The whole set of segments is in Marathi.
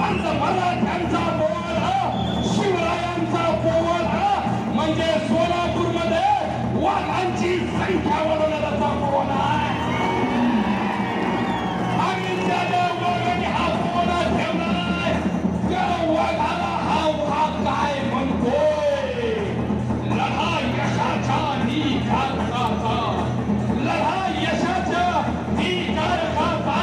संत मराठ्यांचा पोवाडा, शिवरायांचा पोवाडा म्हणजे सोलापूरमध्ये वाघांची संख्या वाढवण्याचा पोवाडा आहे. आणि ज्या वाघाने हा पोवाडा ठेवला आहे त्या वाघाला हा वाघ काय म्हणतोय? लढा यशाच्या निखार्ताचा, लढा यशाच्या निखार्ताचा.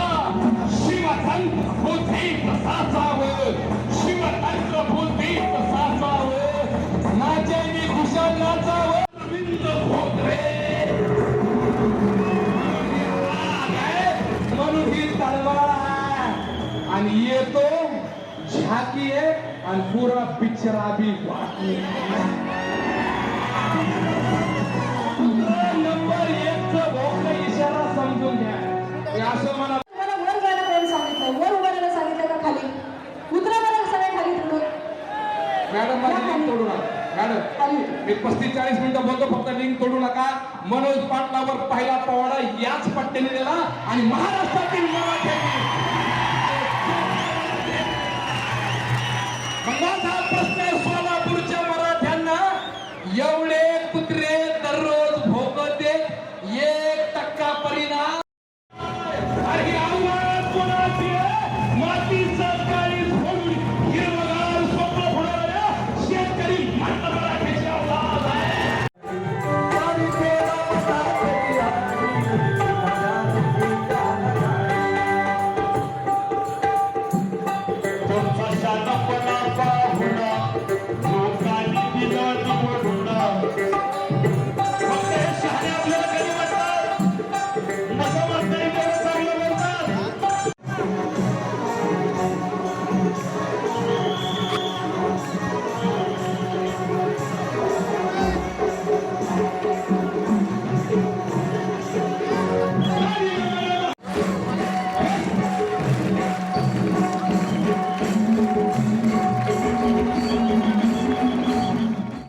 शिवतंत्र बुद्धीत साचावं, शिवतंत्र बुद्धीत साचावं. नाचेनी कुशल नाचावं. रवींद्र भोगरे म्हणून ही तलवार आहे. आणि येतो झाकी आहे आणि पुरा पिक्चर बी वाटली. नंबर 1 चा भोगला इशारा समजून घ्या. हे असं म्हणा. वर जायला कोणी सांगितलं? वर उभारायला सांगितलं का खाली? उतरा बरं सगळे खाली तुडून. मॅडम माझी लिंक तोडू नका. मॅडम मी 35-40 मिनिटं बोलतो, फक्त लिंक तोडू नका. मनोज पाटलावर पहिला पोवाडा याच पट्ट्याने दिला आणि महाराष्ट्रातील